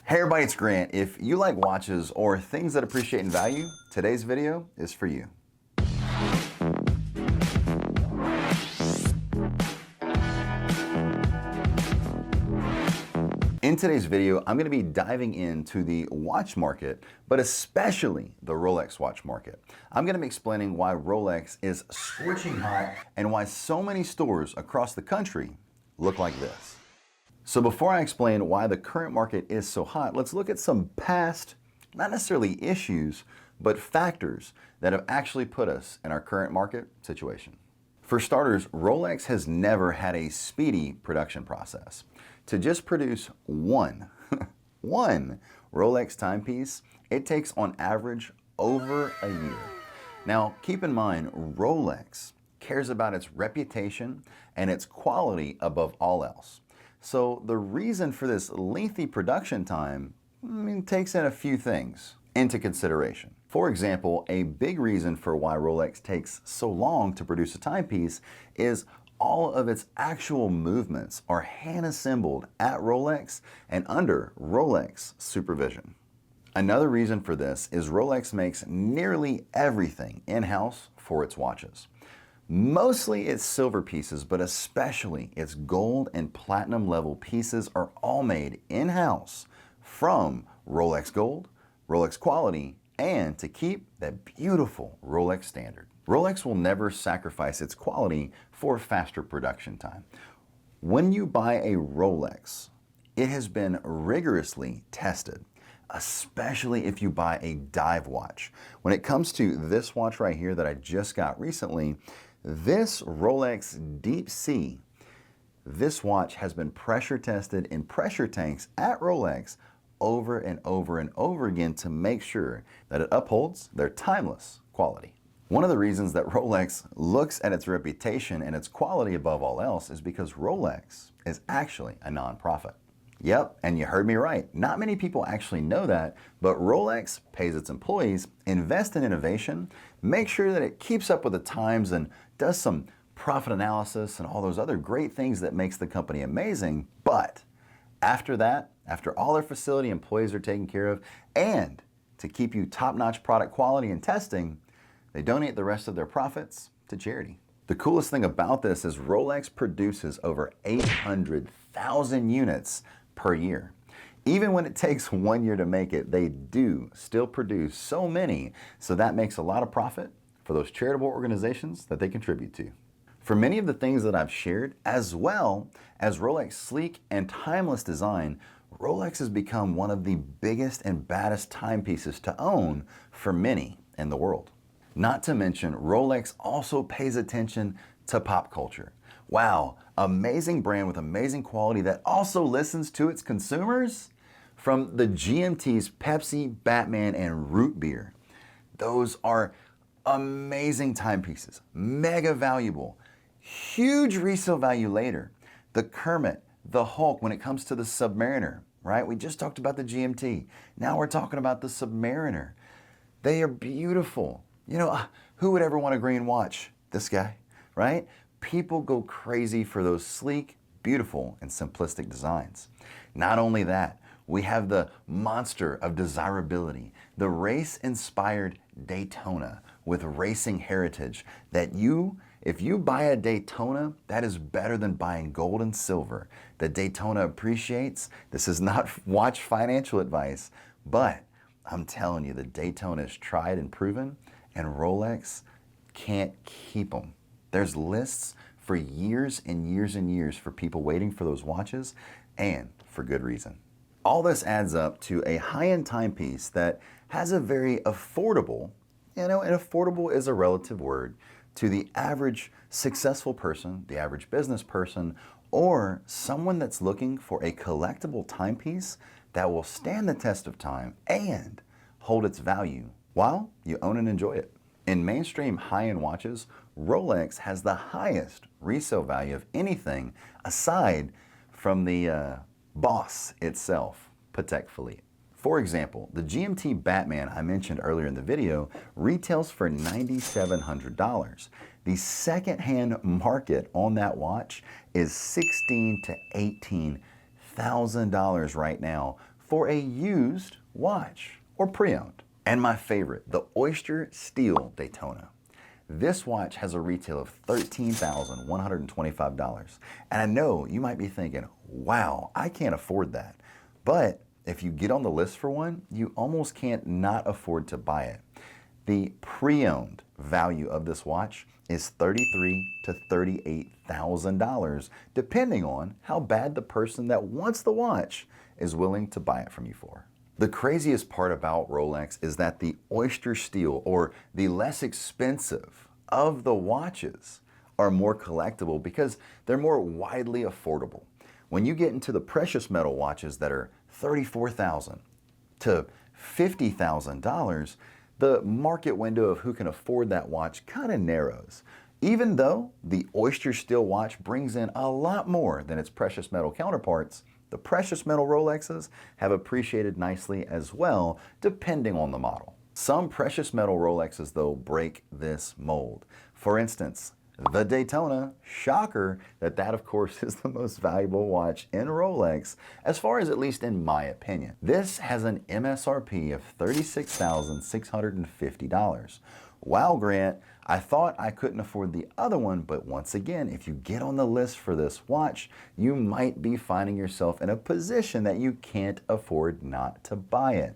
Hey everybody, it's Grant. If you like watches or things that appreciate in value, today's video is for you. In today's video, I'm going to be diving into the watch market, but especially the Rolex watch market. I'm going to be explaining why Rolex is scorching hot and why so many stores across the country look like this. So before I explain why the current market is so hot, let's look at some past, not necessarily issues, but factors that have actually put us in our current market situation. For starters, Rolex has never had a speedy production process. To just produce one Rolex timepiece, it takes on average over a year. Now, keep in mind, Rolex cares about its reputation and its quality above all else. So the reason for this lengthy production time takes in a few things into consideration. For example, a big reason for why Rolex takes so long to produce a timepiece is all of its actual movements are hand assembled at Rolex and under Rolex supervision. Another reason for this is Rolex makes nearly everything in-house for its watches. Mostly its silver pieces, but especially its gold and platinum level pieces are all made in-house from Rolex Gold, Rolex Quality, and to keep that beautiful Rolex standard. Rolex will never sacrifice its quality for faster production time. When you buy a Rolex, it has been rigorously tested, especially if you buy a dive watch. When it comes to this watch right here that I just got recently, this Rolex Deep Sea, this watch has been pressure tested in pressure tanks at Rolex over and over and over again to make sure that it upholds their timeless quality. One of the reasons that Rolex looks at its reputation and its quality above all else is because Rolex is actually a nonprofit. Yep, and you heard me right. Not many people actually know that, but Rolex pays its employees, invest in innovation, make sure that it keeps up with the times and does some profit analysis and all those other great things that makes the company amazing. But after that, after all their facility employees are taken care of, and to keep you top-notch product quality and testing, they donate the rest of their profits to charity. The coolest thing about this is Rolex produces over 800,000 units per year. Even when it takes 1 year to make it, they do still produce so many, so that makes a lot of profit for those charitable organizations that they contribute to. For many of the things that I've shared, as well as Rolex sleek and timeless design, Rolex has become one of the biggest and baddest timepieces to own for many in the world. Not to mention, Rolex also pays attention to pop culture. Wow, amazing brand with amazing quality that also listens to its consumers. From the GMT's Pepsi, Batman, and Root Beer. Those are amazing timepieces, mega valuable, huge resale value later. The Kermit, the Hulk when it comes to the Submariner, right? We just talked about the GMT. Now we're talking about the Submariner. They are beautiful. You know, who would ever want a green watch? This guy, right? People go crazy for those sleek, beautiful, and simplistic designs. Not only that, we have the monster of desirability, the race-inspired Daytona with racing heritage that if you buy a Daytona, that is better than buying gold and silver. The Daytona appreciates. This is not watch financial advice, but I'm telling you, the Daytona is tried and proven, and Rolex can't keep them. There's lists for years and years and years for people waiting for those watches, and for good reason. All this adds up to a high-end timepiece that has a very affordable, and affordable is a relative word, to the average successful person, the average business person, or someone that's looking for a collectible timepiece that will stand the test of time and hold its value while you own and enjoy it. In mainstream high-end watches, Rolex has the highest resale value of anything aside from the boss itself, Patek Philippe. For example, the GMT Batman I mentioned earlier in the video retails for $9,700. The second-hand market on that watch is $16,000 to $18,000 right now for a used watch or pre-owned. And my favorite, the Oyster Steel Daytona. This watch has a retail of $13,125. And I know you might be thinking, wow, I can't afford that. But if you get on the list for one, you almost can't not afford to buy it. The pre-owned value of this watch is $33,000 to $38,000, depending on how bad the person that wants the watch is willing to buy it from you for. The craziest part about Rolex is that the Oyster Steel, or the less expensive of the watches, are more collectible because they're more widely affordable. When you get into the precious metal watches that are $34,000 to $50,000, the market window of who can afford that watch kind of narrows. Even though the Oyster Steel watch brings in a lot more than its precious metal counterparts, the precious metal Rolexes have appreciated nicely as well, depending on the model. Some precious metal Rolexes, though, break this mold. For instance, the Daytona, shocker that of course is the most valuable watch in Rolex, as far as at least in my opinion. This has an MSRP of $36,650. Wow, Grant, I thought I couldn't afford the other one, but once again, if you get on the list for this watch, you might be finding yourself in a position that you can't afford not to buy it.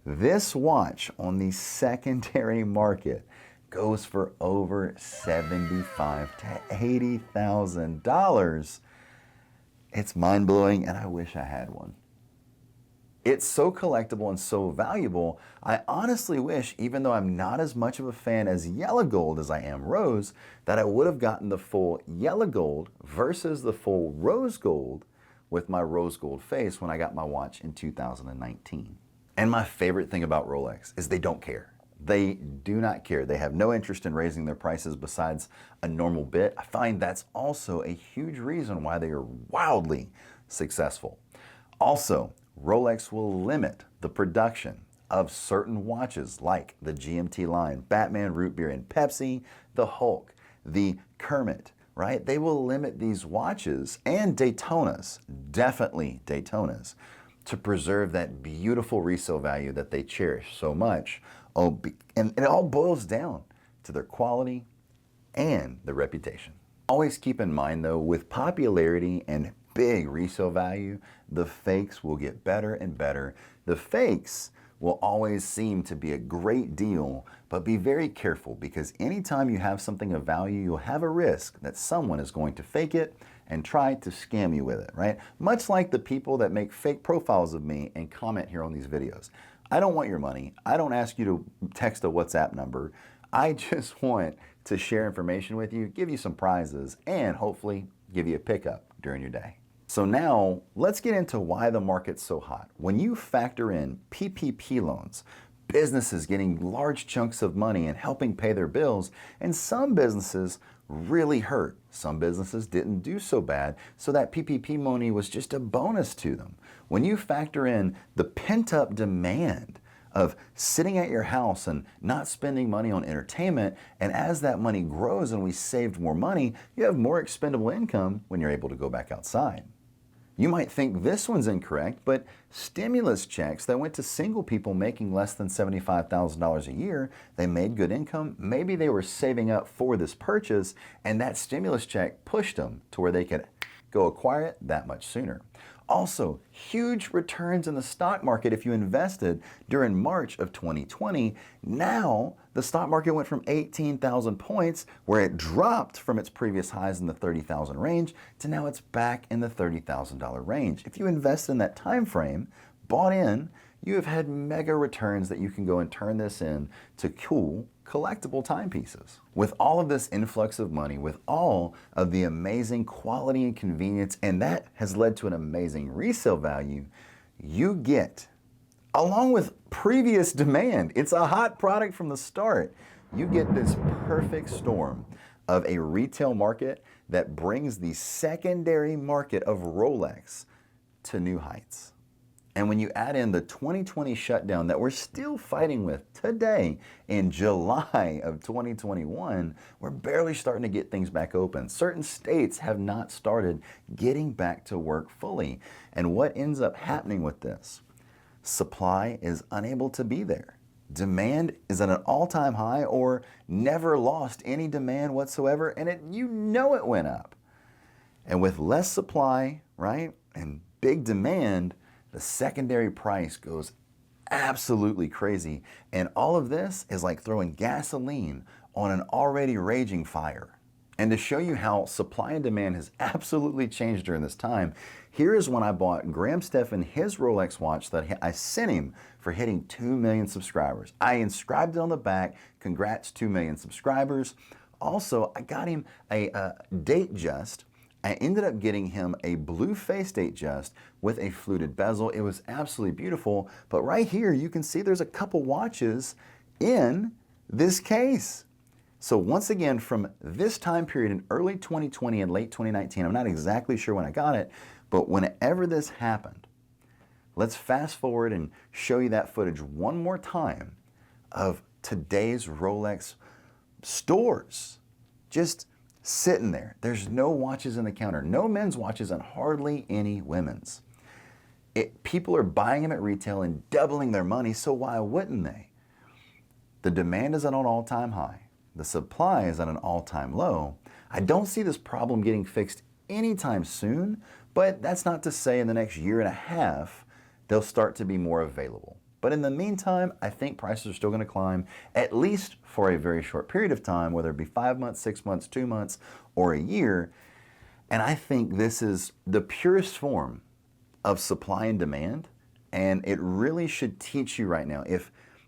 This watch on the secondary market goes for over $75,000 to $80,000. It's mind-blowing, and I wish I had one. It's so collectible and so valuable, I honestly wish, even though I'm not as much of a fan as yellow gold as I am rose, that I would have gotten the full yellow gold versus the full rose gold with my rose gold face when I got my watch in 2019. And my favorite thing about Rolex is they don't care. They do not care. They have no interest in raising their prices besides a normal bit. I find that's also a huge reason why they are wildly successful. Also, Rolex will limit the production of certain watches like the GMT line, Batman, Root Beer, and Pepsi, the Hulk, the Kermit, right? They will limit these watches and Daytonas, definitely Daytonas, to preserve that beautiful resale value that they cherish so much. And it all boils down to their quality and their reputation. Always keep in mind though, with popularity and big resale value, the fakes will get better and better. The fakes will always seem to be a great deal, but be very careful because anytime you have something of value, you'll have a risk that someone is going to fake it and try to scam you with it, right? Much like the people that make fake profiles of me and comment here on these videos. I don't want your money. I don't ask you to text a WhatsApp number. I just want to share information with you, give you some prizes, and hopefully give you a pickup during your day. So now let's get into why the market's so hot. When you factor in PPP loans, businesses getting large chunks of money and helping pay their bills, and some businesses really hurt. Some businesses didn't do so bad, so that PPP money was just a bonus to them. When you factor in the pent-up demand of sitting at your house and not spending money on entertainment, and as that money grows and we saved more money, you have more expendable income when you're able to go back outside. You might think this one's incorrect, but stimulus checks that went to single people making less than $75,000 a year, they made good income, maybe they were saving up for this purchase, and that stimulus check pushed them to where they could go acquire it that much sooner. Also, huge returns in the stock market if you invested during March of 2020. Now, the stock market went from 18,000 points, where it dropped from its previous highs in the 30,000 range, to now it's back in the $30,000 range. If you invest in that time frame, bought in, you have had mega returns that you can go and turn this in to cool, collectible timepieces. With all of this influx of money, with all of the amazing quality and convenience, and that has led to an amazing resale value, you get, along with previous demand, it's a hot product from the start, you get this perfect storm of a retail market that brings the secondary market of Rolex to new heights. And when you add in the 2020 shutdown that we're still fighting with today in July of 2021, we're barely starting to get things back open. Certain states have not started getting back to work fully. And what ends up happening with this Supply is unable to be there. Demand is at an all-time high or never lost any demand whatsoever, and it went up. And with less supply, right, and big demand, the secondary price goes absolutely crazy. And all of this is like throwing gasoline on an already raging fire. And to show you how supply and demand has absolutely changed during this time, here is when I bought Graham Stephan his Rolex watch that I sent him for hitting 2 million subscribers. I inscribed it on the back, congrats 2 million subscribers. Also, I got him a date just. I ended up getting him a blue face date just with a fluted bezel. It was absolutely beautiful, but right here you can see there's a couple watches in this case. So once again, from this time period in early 2020 and late 2019, I'm not exactly sure when I got it, but whenever this happened, let's fast forward and show you that footage one more time of today's Rolex stores. Just sitting there. There's no watches in the counter, no men's watches and hardly any women's. People are buying them at retail and doubling their money, so why wouldn't they? The demand is at an all-time high. The supply is at an all-time low. I don't see this problem getting fixed anytime soon, but that's not to say in the next year and a half they'll start to be more available. But in the meantime, I think prices are still going to climb, at least for a very short period of time, whether it be 5 months, 6 months, 2 months, or a year. And I think this is the purest form of supply and demand, and it really should teach you right now.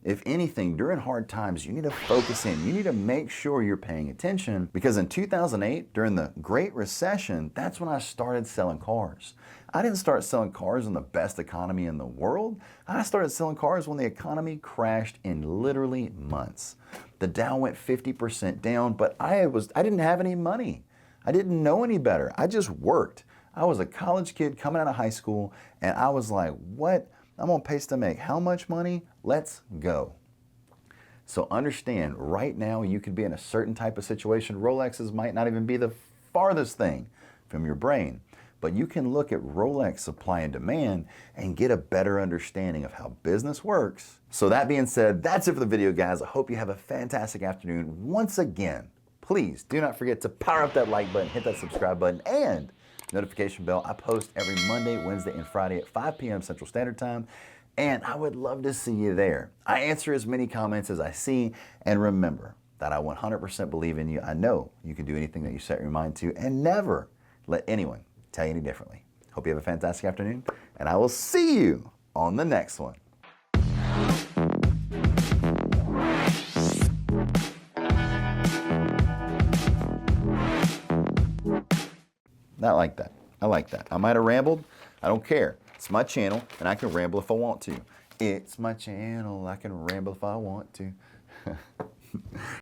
If anything, during hard times, you need to focus in. You need to make sure you're paying attention, because in 2008, during the Great Recession, that's when I started selling cars. I didn't start selling cars in the best economy in the world. I started selling cars when the economy crashed in literally months. The Dow went 50% down, but I didn't have any money. I didn't know any better. I just worked. I was a college kid coming out of high school, and I was like, what? I'm on pace to make how much money? Let's go. So understand, right now you could be in a certain type of situation. Rolexes might not even be the farthest thing from your brain, but you can look at Rolex supply and demand and get a better understanding of how business works. So that being said, that's it for the video, guys. I hope you have a fantastic afternoon. Once again, please do not forget to power up that like button, hit that subscribe button, and notification bell. I post every Monday, Wednesday, and Friday at 5 p.m. Central Standard Time, and I would love to see you there. I answer as many comments as I see, and remember that I 100% believe in you. I know you can do anything that you set your mind to, and never let anyone tell you any differently. Hope you have a fantastic afternoon, and I will see you on the next one. Not like that. I like that. I might have rambled. I don't care. It's my channel, and I can ramble if I want to. It's my channel. I can ramble if I want to.